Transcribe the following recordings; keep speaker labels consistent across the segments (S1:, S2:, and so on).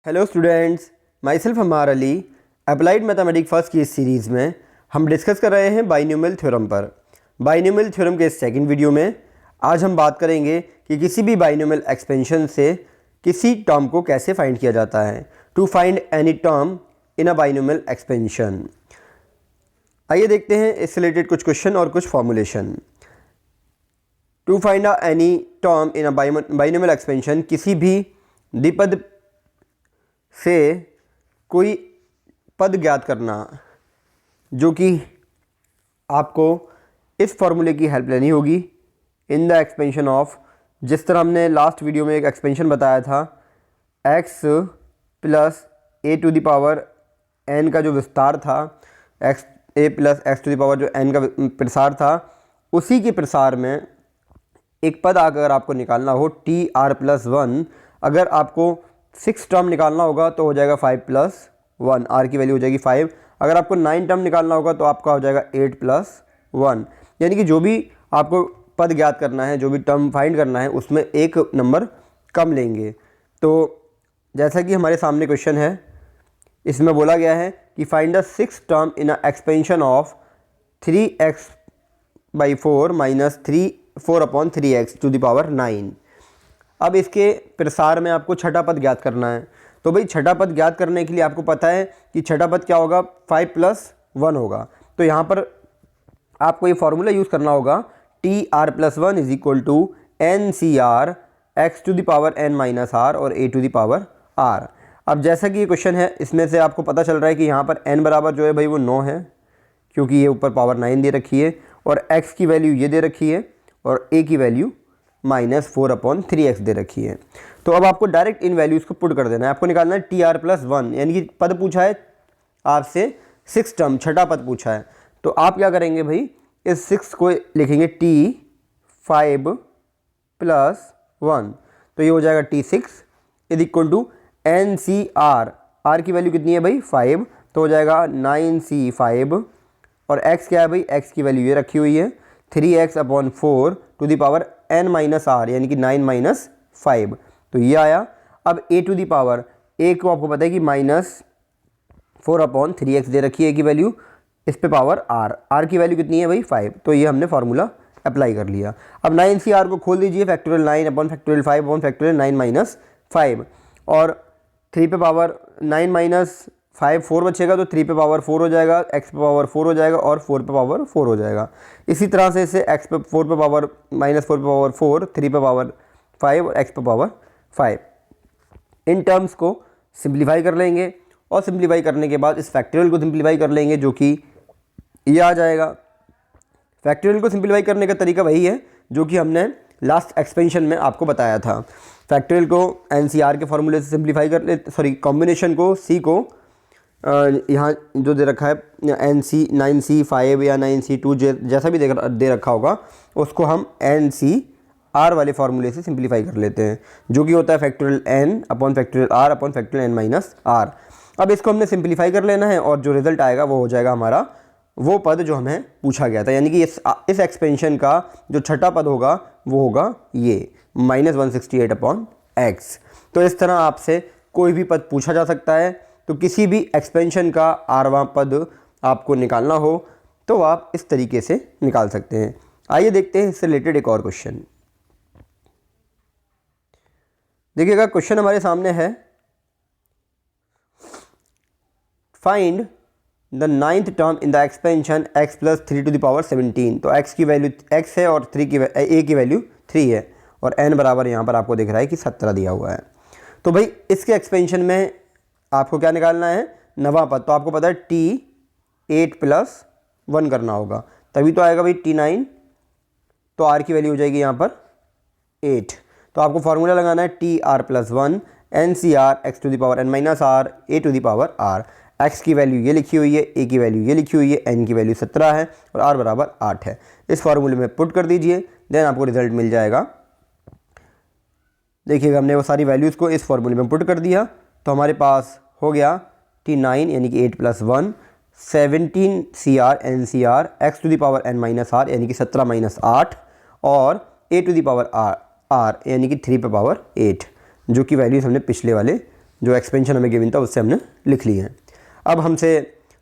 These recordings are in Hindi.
S1: Hello students, my self Ammar Ali. Applied mathematics first की इस सीरीज़ में हम डिस्कस कर रहे हैं बाइनोमियल थ्योरम पर। बाइनोमियल थ्योरम के इस सेकंड वीडियो में आज हम बात करेंगे कि किसी भी बाइनोमियल एक्सपेंशन से किसी टर्म को कैसे फाइंड किया जाता है। To find any term in a binomial expansion. आइए देखते हैं इससे रिलेटेड कुछ क्वेश्चन और कुछ formulation. To find any term in a binomial expansion, किसी भी द्विपद से कोई पद ज्ञात करना, जो कि आपको इस फॉर्मूले की हेल्प लेनी होगी इन द एक्सपेंशन ऑफ। जिस तरह हमने लास्ट वीडियो में एक एक्सपेंशन बताया था, x plus a to the power n का जो विस्तार था, x a plus x to the power जो n का प्रसार था, उसी के प्रसार में एक पद अगर आपको निकालना हो टी आर प्लस वन, अगर आपको 6 टर्म निकालना होगा तो हो जाएगा 5 प्लस 1, आर की वैल्यू हो जाएगी 5। अगर आपको 9 टर्म निकालना होगा तो आपका हो जाएगा 8 प्लस 1। यानी कि जो भी आपको पद ज्ञात करना है, जो भी टर्म फाइंड करना है, उसमें एक नंबर कम लेंगे। तो जैसा कि हमारे सामने क्वेश्चन है, इसमें बोला गया है कि find the 6 term in a expansion of 3x/4 minus 4/3x to the power 9। अब इसके प्रसार में आपको छठा पद ज्ञात करना है। तो भाई छठा पद ज्ञात करने के लिए आपको पता है कि छठा पद क्या होगा, 5 प्लस 1 होगा। तो यहाँ पर आपको ये फॉर्मूला यूज़ करना होगा, T R plus one is equal to N C R X to the power n minus R और A to the power R. अब जैसा कि ये क्वेश्चन है, इसमें से आपको पता चल रहा है कि यहाँ पर n बराबर जो है भाई वो 9 है, क्योंकि ये ऊपर पावर 9 दे रखी है, और x की वैल्यू ये दे रखी है, और a की वैल्यू माइनस 4/3x दे रखी है। तो अब आपको डायरेक्ट इन वैल्यूज़ को पुट कर देना है। आपको निकालना है टी आर प्लस वन, यानी कि पद पूछा है आपसे 6 टर्म, छठा पद पूछा है। तो आप क्या करेंगे भाई, इस 6 को लिखेंगे टी 5 प्लस 1, तो ये हो जाएगा T6 is equal to N C R. R की वैल्यू कितनी है भाई 5, तो हो जाएगा 9c5, और x क्या है भाई, x की वैल्यू ये रखी हुई है 3x/4 to the power n minus R, यानी कि 9 माइनस 5, तो ये आया। अब a to the power, a को आपको पता है कि माइनस 4/3x दे रखी है की वैल्यू, इस पे पावर r की वैल्यू कितनी है भाई 5, तो ये हमने फार्मूला अप्लाई कर लिया। अब 9c r को खोल दीजिए, फैक्टोरियल 9/5/5 माइनस 5, और 3 पे पावर 9 माइनस 5 4 बचेगा, तो 3 पे पावर 4 हो जाएगा, x पे पावर 4 हो जाएगा, और 4 पे पावर 4 हो जाएगा। इसी तरह से इसे x पे 4 पे पावर माइनस 4 पे पावर 4, 3 पे पावर 5 और x पे पावर 5। इन टर्म्स को सिंप्लीफाई कर लेंगे, और सिंप्लीफाई करने के बाद इस फैक्टोरियल को सिंप्लीफाई कर लेंगे, जो कि ये आ जाएगा। फैक्टोरियल को सिंप्लीफाई करने का तरीका वही है जो कि हमने लास्ट एक्सपेंशन में आपको बताया था। फैक्टोरियल को एनसीआर के फॉर्मूले से सिंप्लीफाई कर ले, सॉरी कॉम्बिनेशन को सी को यहाँ जो दे रखा है NC9C5 या 9C2 जैसा भी दे रखा होगा, उसको हम NCR वाले फार्मूले से सिंप्लीफाई कर लेते हैं, जो कि होता है फैक्टोरियल n/r/n माइनस आर। अब इसको हमने सिंप्लीफाई कर लेना है, और जो रिजल्ट आएगा वो हो जाएगा हमारा वो पद जो हमें पूछा गया था। यानी कि इस एक्सपेंशन का जो छठा पद होगा वो होगा ये -168/x। तो इस तरह आपसे कोई भी पद पूछा जा सकता है। तो किसी भी एक्सपेंशन का आरवां पद आपको निकालना हो तो आप इस तरीके से निकाल सकते हैं। आइए देखते हैं इससे रिलेटेड एक और क्वेश्चन। देखिएगा, क्वेश्चन हमारे सामने है, find the 9th term in the expansion x plus 3 to the power 17। तो x की वैल्यू x है, और a की वैल्यू 3 है, और n बराबर यहाँ पर आपको दिख रहा है कि 17 दिया हुआ है। तो भाई इसके एक्सपेंशन में आपको क्या निकालना है, नवा पद। तो आपको पता है T8 प्लस 1 करना होगा, तभी तो आएगा भाई T9, तो r की वैल्यू हो जाएगी यहाँ पर 8। तो आपको फॉर्मूला लगाना है T R plus 1 NCR x to the power n minus R a to the power r। x की वैल्यू ये लिखी हुई है, a की वैल्यू ये लिखी हुई है, n की वैल्यू 17 है, और r बराबर 8 है। इस फार्मूले में पुट कर दीजिए, देन आपको रिजल्ट मिल जाएगा। देखिएगा, हमने वो सारी वैल्यूज़ को इस फार्मूले में पुट कर दिया, तो हमारे पास हो गया T9 यानी कि 8 plus 1 17CR NCR x to the power n minus R यानी कि 17 माइनस 8, और a to the power r यानी कि 3 पे पावर 8, जो कि वैल्यूज़ हमने पिछले वाले जो एक्सपेंशन हमें गिवन था उससे हमने लिख ली है। अब हमसे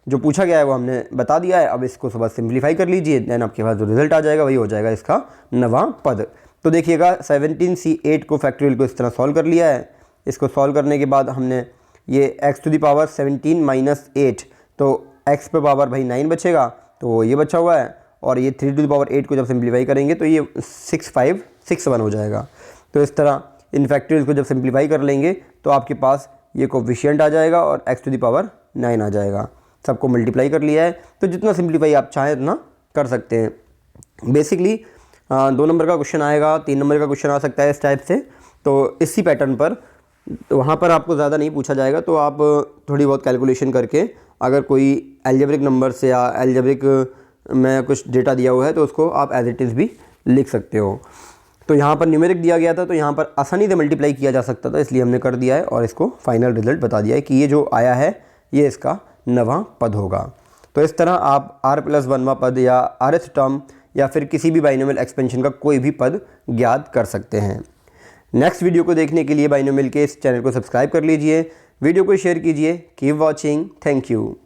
S1: जो पूछा गया है वो हमने बता दिया है। अब इसको सुबह सिंप्लीफाई कर लीजिए, देन आपके पास जो रिजल्ट आ जाएगा वही हो जाएगा इसका 9वां पद। तो देखिएगा 17C8 को फैक्टोरियल को इस तरह सॉल्व कर लिया है। इसको सॉल्व करने के बाद हमने ये x to the power 17 minus 8, तो x पे पावर भाई 9 बचेगा, तो ये बचा हुआ है। और ये 3 टू द पावर 8 को जब सिंप्लीफाई करेंगे तो ये 6561 हो जाएगा। तो इस तरह इन फैक्टोरियल को जब सिंप्लीफाई कर लेंगे तो आपके पास ये कोफिशिएंट आ जाएगा और x टू द पावर 9 आ जाएगा। सबको मल्टीप्लाई कर लिया है, तो जितना सिंप्लीफाई आप चाहें उतना कर सकते हैं। बेसिकली 2 नंबर का क्वेश्चन आएगा, 3 नंबर का क्वेश्चन आ सकता है इस टाइप से। तो इसी पैटर्न पर, तो वहाँ पर आपको ज़्यादा नहीं पूछा जाएगा, तो आप थोड़ी बहुत कैलकुलेशन करके अगर कोई एल्जेब्रिक नंबर से या एल्जेब्रिक में कुछ डेटा दिया हुआ है तो उसको आप एज इट इज़ भी लिख सकते हो। तो यहाँ पर न्यूमेरिक दिया गया था तो यहाँ पर आसानी से मल्टीप्लाई किया जा सकता था, इसलिए हमने कर दिया है और इसको फाइनल रिजल्ट बता दिया है कि ये जो आया है ये इसका 9वां पद होगा। तो इस तरह आप r+1वां पद या rth टर्म या फिर किसी भी बाइनोमियल एक्सपेंशन का कोई भी पद ज्ञात कर सकते हैं। नेक्स्ट वीडियो को देखने के लिए बाइनोमियल के इस चैनल को सब्सक्राइब कर लीजिए, वीडियो को शेयर कीजिए। Keep watching, thank you.